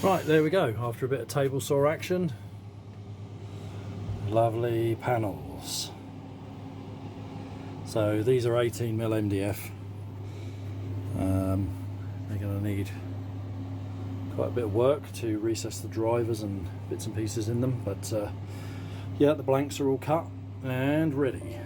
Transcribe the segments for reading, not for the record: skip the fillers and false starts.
Right, there we go. After a bit of table saw action, lovely panels. So these are 18mm MDF. They're going to need quite a bit of work to recess the drivers and bits and pieces in them, but yeah, the blanks are all cut and ready.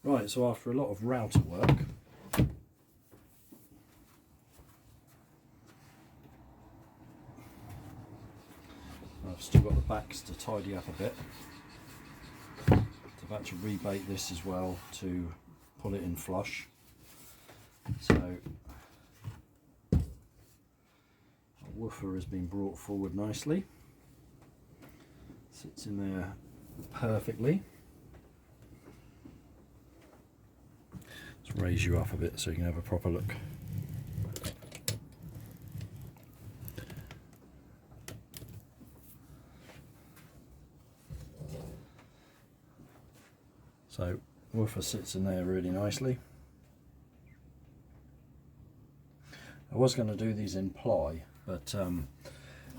Right, so after a lot of router work, I've still got the backs to tidy up a bit. I've had to rebait this as well to pull it in flush. So our woofer has been brought forward nicely. Sits in there perfectly. Let's raise you up a bit so you can have a proper look. So woofer sits in there really nicely. I was going to do these in ply, but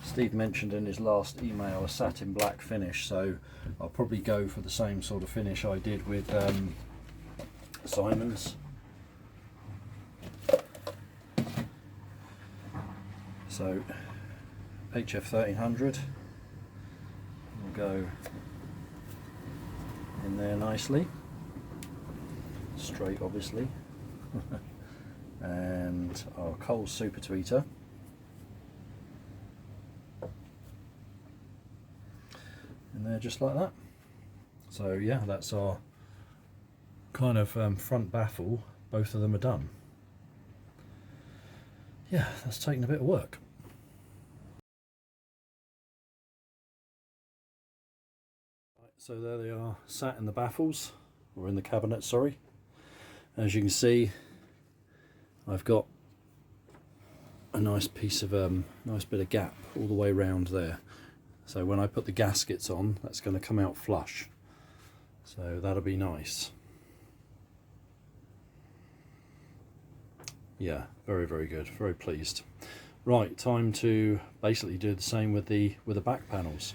Steve mentioned in his last email a satin black finish, so I'll probably go for the same sort of finish I did with Simon's. So HF 1300 will go in there nicely, straight obviously, and our Coles super tweeter. In there just like that. So yeah, that's our kind of front baffle. Both of them are done. Yeah, that's taken a bit of work. So there they are, sat in the baffles, or in the cabinet, sorry. As you can see, I've got a nice piece of nice bit of gap all the way around there. So when I put the gaskets on, that's going to come out flush. So that'll be nice. Yeah, very, very good. Very pleased. Right, time to basically do the same with the back panels.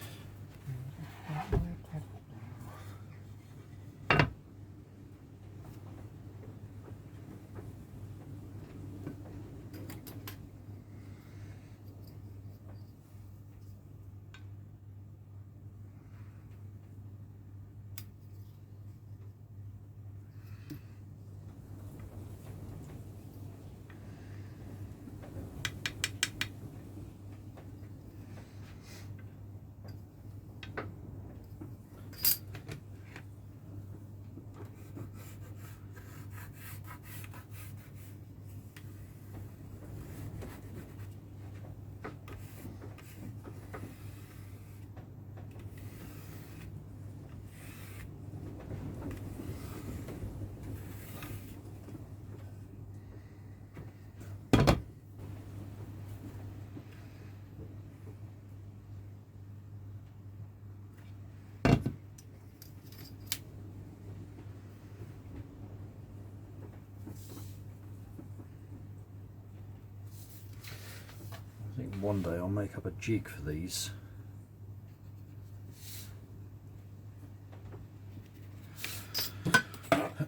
I think one day I'll make up a jig for these.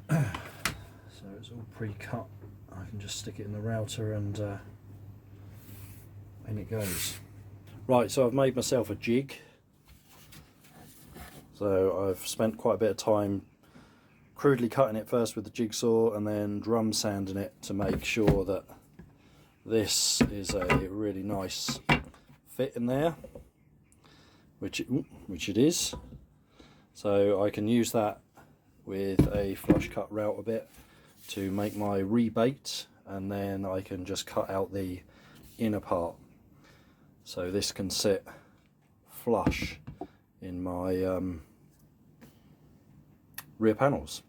So it's all pre-cut. I can just stick it in the router and in it goes. Right, so I've made myself a jig. So I've spent quite a bit of time crudely cutting it first with the jigsaw and then drum sanding it to make sure that this is a really nice fit in there, which it is. So I can use that with a flush cut router bit to make my rebate, and then I can just cut out the inner part. So this can sit flush in my rear panels.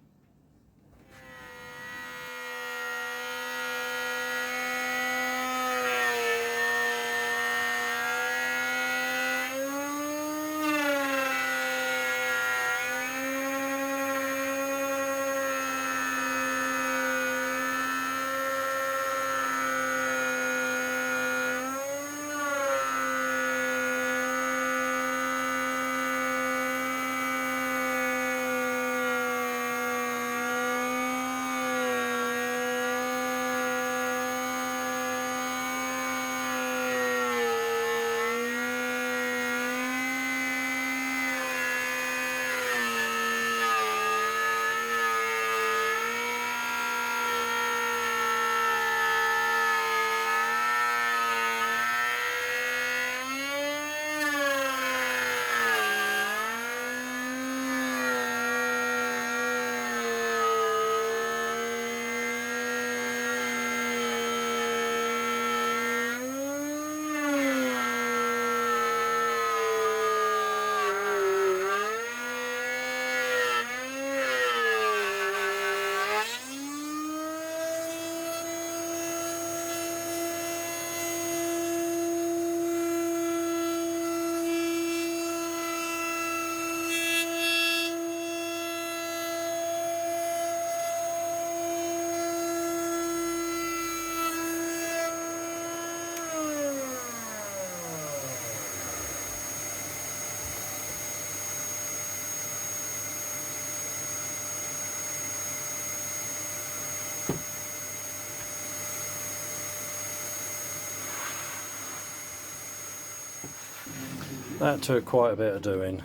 That took quite a bit of doing,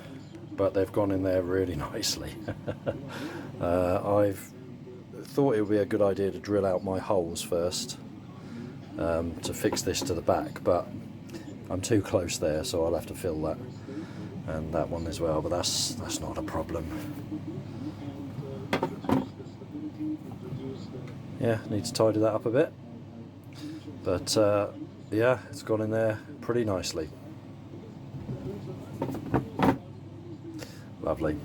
but they've gone in there really nicely. I've thought it would be a good idea to drill out my holes first to fix this to the back, but I'm too close there, so I'll have to fill that and that one as well, but that's not a problem. Yeah, need to tidy that up a bit, but yeah, it's gone in there pretty nicely. Lovely.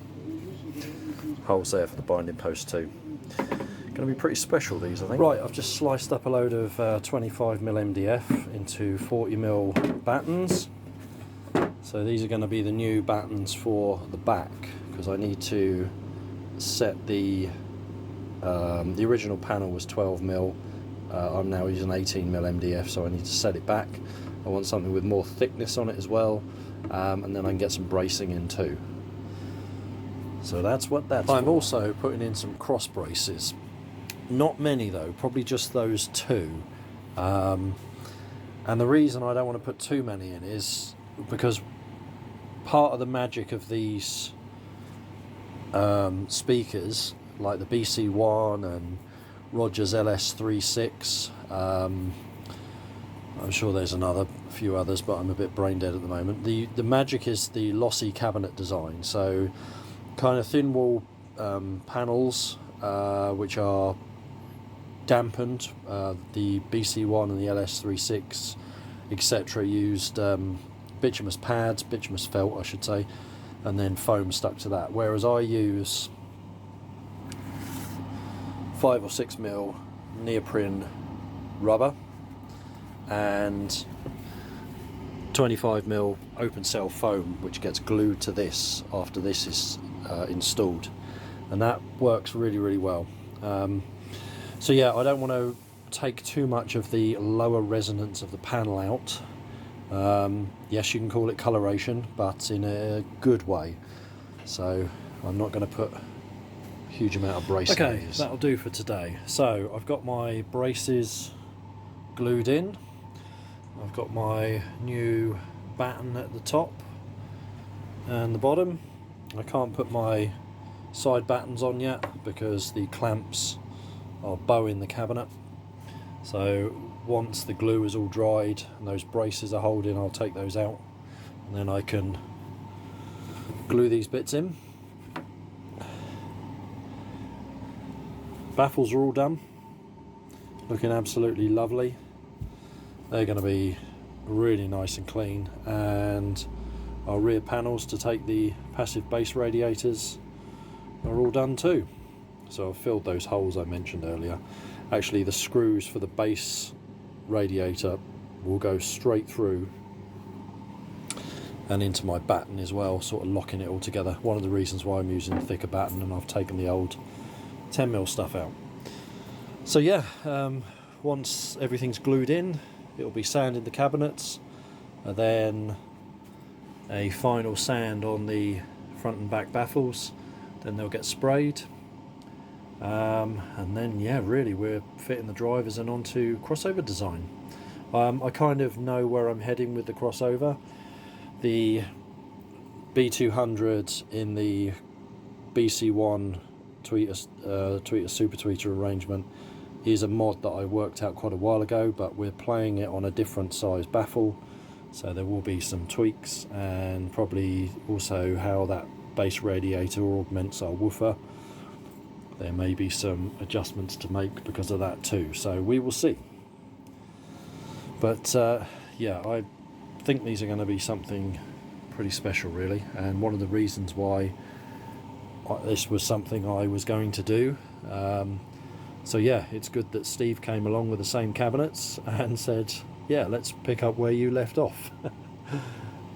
Holes there for the binding post too. Going to be pretty special, these, I think. Right, I've just sliced up a load of 25mm MDF into 40mm battens. So these are going to be the new battens for the back, because I need to set the original panel was 12mm. I'm now using 18mm MDF, so I need to set it back. I want something with more thickness on it as well, and then I can get some bracing in too. So that's what that's for. I'm also putting in some cross braces. Not many though, probably just those two. And the reason I don't want to put too many in is because part of the magic of these speakers, like the BC1 and Rogers LS36, I'm sure there's a few others, but I'm a bit brain dead at the moment. The magic is the lossy cabinet design. So kind of thin wall panels, which are dampened. The BC1 and the LS36, etc., used bituminous pads, bituminous felt I should say, and then foam stuck to that, whereas I use 5 or 6mm neoprene rubber and 25mm open cell foam, which gets glued to this after this is installed, and that works really, really well. So yeah, I don't want to take too much of the lower resonance of the panel out. Yes, you can call it coloration, but in a good way. So I'm not going to put a huge amount of bracing. Okay, that'll do for today. So I've got my braces glued in. I've got my new batten at the top and the bottom. I can't put my side battens on yet because the clamps are bowing the cabinet. So once the glue is all dried and those braces are holding, I'll take those out and then I can glue these bits in. Baffles are all done, looking absolutely lovely. They're going to be really nice and clean, and our rear panels to take the passive base radiators are all done too. So I've filled those holes I mentioned earlier. Actually, the screws for the base radiator will go straight through and into my batten as well, sort of locking it all together. One of the reasons why I'm using a thicker batten, and I've taken the old 10mm stuff out. So yeah, once everything's glued in, it'll be sanding the cabinets, and then a final sand on the front and back baffles, then they'll get sprayed, and then yeah, really we're fitting the drivers and onto crossover design. I kind of know where I'm heading with the crossover. The B200 in the BC1 tweeter super tweeter arrangement is a mod that I worked out quite a while ago, but we're playing it on a different size baffle, so there will be some tweaks, and probably also how that base radiator augments our woofer. There may be some adjustments to make because of that too, so we will see. But yeah, I think these are going to be something pretty special really, and one of the reasons why this was something I was going to do. So yeah, it's good that Steve came along with the same cabinets and said, yeah, let's pick up where you left off.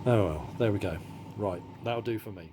Oh well, there we go. Right, that'll do for me.